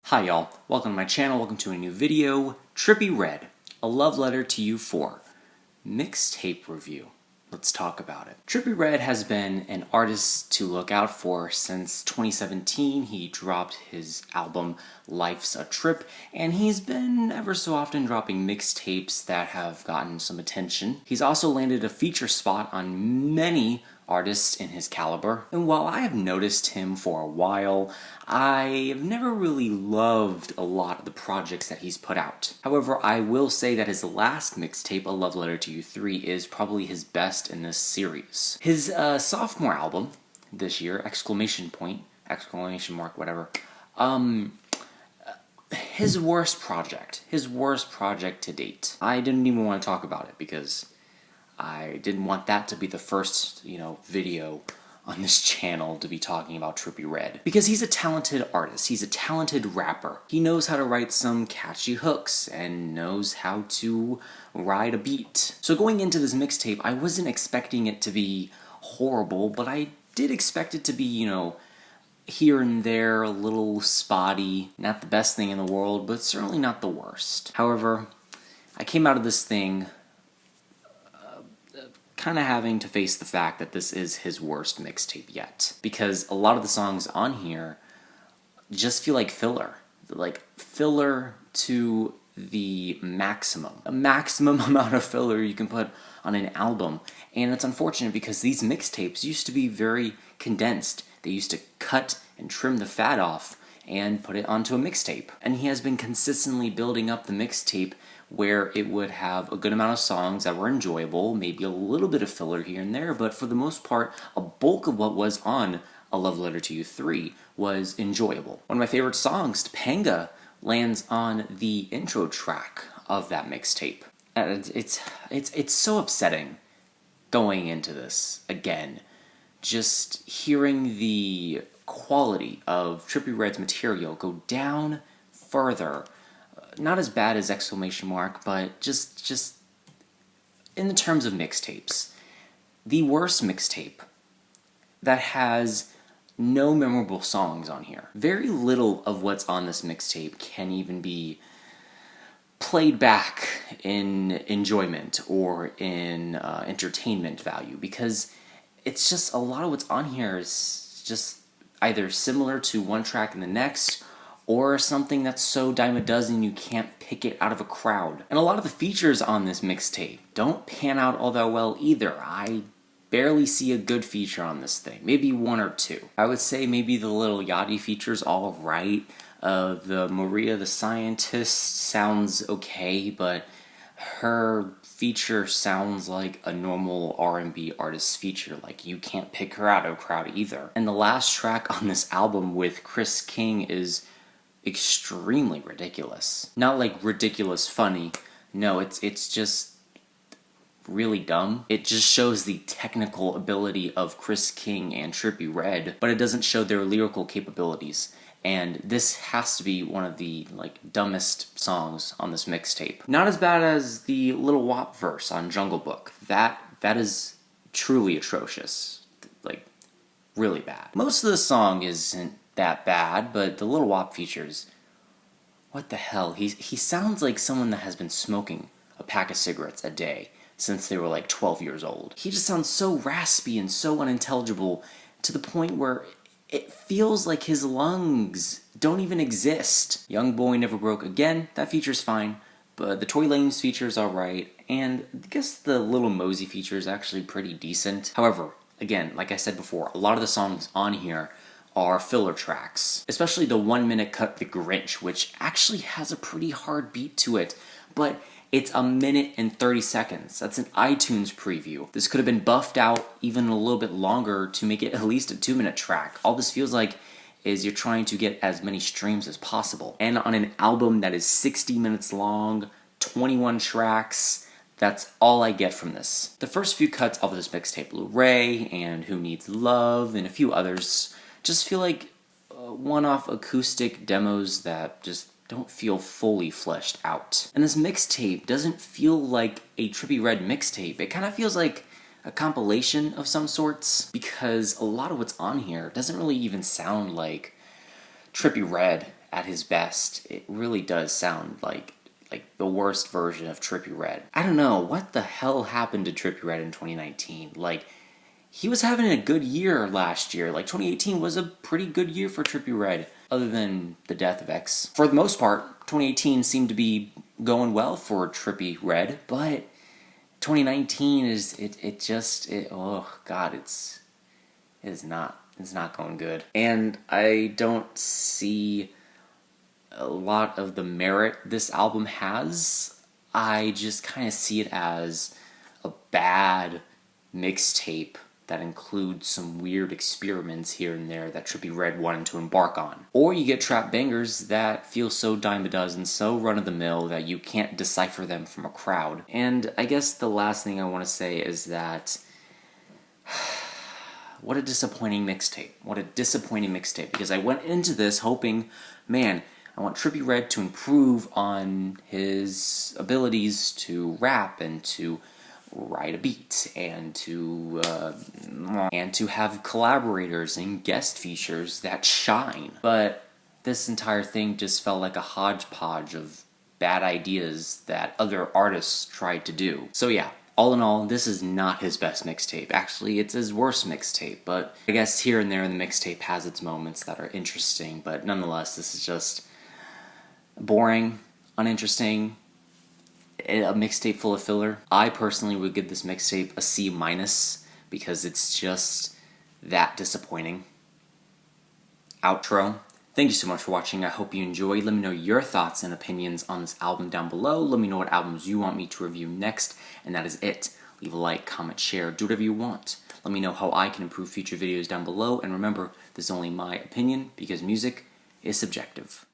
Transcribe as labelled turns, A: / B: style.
A: Hi y'all, welcome to my channel, welcome to a new video, Trippie Redd, a love letter to you for mixtape review. Let's talk about it. Trippie Redd has been an artist to look out for since 2017. He dropped his album Life's a Trip, and he's been ever so often dropping mixtapes that have gotten some attention. He's also landed a feature spot on many artists in his caliber, and while I have noticed him for a while, I have never really loved a lot of the projects that he's put out. However, I will say that his last mixtape, A Love Letter to You 3, is probably his best in this series. His sophomore album this year, exclamation mark, whatever, his worst project to date. I didn't even want to talk about it because I didn't want that to be the first, video on this channel to be talking about Trippie Redd. Because he's a talented artist, he's a talented rapper. He knows how to write some catchy hooks and knows how to ride a beat. So going into this mixtape, I wasn't expecting it to be horrible, but I did expect it to be, here and there, a little spotty. Not the best thing in the world, but certainly not the worst. However, I came out of this thing kind of having to face the fact that this is his worst mixtape yet. Because a lot of the songs on here just feel like filler. Like filler to the maximum. A maximum amount of filler you can put on an album. And it's unfortunate because these mixtapes used to be very condensed. They used to cut and trim the fat off and put it onto a mixtape. And he has been consistently building up the mixtape where it would have a good amount of songs that were enjoyable, maybe a little bit of filler here and there, but for the most part, a bulk of what was on A Love Letter to You 3 was enjoyable. One of my favorite songs, Topanga, lands on the intro track of that mixtape. It's so upsetting going into this again. Just hearing the quality of Trippie Redd's material go down further. Not as bad as exclamation mark, but just in the terms of mixtapes. The worst mixtape that has no memorable songs on here. Very little of what's on this mixtape can even be played back in enjoyment or in entertainment value, because it's just a lot of what's on here is just either similar to one track and the next, or something that's so dime a dozen you can't pick it out of a crowd. And a lot of the features on this mixtape don't pan out all that well either. I barely see a good feature on this thing. Maybe one or two. I would say maybe the Lil Yachty feature's all right. The Maria the Scientist sounds okay, but her feature sounds like a normal R&B artist's feature. Like, you can't pick her out of a crowd either. And the last track on this album with Chris King is extremely ridiculous. Not like ridiculous funny. No, it's just really dumb. It just shows the technical ability of Chris King and Trippie Redd, but it doesn't show their lyrical capabilities. And this has to be one of the dumbest songs on this mixtape. Not as bad as the Lil Wop verse on Jungle Book. That is truly atrocious. Like, really bad. Most of the song isn't that bad, but the Lil Wop features, what the hell? He sounds like someone that has been smoking a pack of cigarettes a day since they were like 12 years old. He just sounds so raspy and so unintelligible to the point where it feels like his lungs don't even exist. Young Boy Never Broke Again, that feature's fine, but the Tory Lanez feature is alright, and I guess the Lil Mosey feature is actually pretty decent. However, again, like I said before, a lot of the songs on here are filler tracks. Especially the 1 minute cut, The Grinch, which actually has a pretty hard beat to it, but it's 1 minute and 30 seconds. That's an iTunes preview. This could have been buffed out even a little bit longer to make it at least a 2-minute track. All this feels like is you're trying to get as many streams as possible. And on an album that is 60 minutes long, 21 tracks, that's all I get from this. The first few cuts of this mixtape, Blu-ray and Who Needs Love and a few others, just feel like one-off acoustic demos that just don't feel fully fleshed out. And this mixtape doesn't feel like a Trippie Redd mixtape. It kind of feels like a compilation of some sorts, because a lot of what's on here doesn't really even sound like Trippie Redd at his best, it really does sound like the worst version of Trippie Redd. I don't know, what the hell happened to Trippie Redd in 2019? Like, he was having a good year last year. Like, 2018 was a pretty good year for Trippie Redd, other than the death of X. For the most part, 2018 seemed to be going well for Trippie Redd, but 2019 oh god, it's not going good. And I don't see a lot of the merit this album has. I just kind of see it as a bad mixtape that includes some weird experiments here and there that Trippie Redd wanted to embark on. Or you get trap bangers that feel so dime a dozen, so run-of-the-mill that you can't decipher them from a crowd. And I guess the last thing I want to say is that what a disappointing mixtape. What a disappointing mixtape. Because I went into this hoping, man, I want Trippie Redd to improve on his abilities to rap and to write a beat and to have collaborators and guest features that shine. But this entire thing just felt like a hodgepodge of bad ideas that other artists tried to do. So yeah, all in all, this is not his best mixtape. Actually, it's his worst mixtape, but I guess here and there in the mixtape has its moments that are interesting, but nonetheless, this is just boring, uninteresting, a mixtape full of filler. I personally would give this mixtape a C- because it's just that disappointing. Outro. Thank you so much for watching. I hope you enjoyed. Let me know your thoughts and opinions on this album down below. Let me know what albums you want me to review next, and that is it. Leave a like, comment, share, do whatever you want. Let me know how I can improve future videos down below, and remember, this is only my opinion because music is subjective.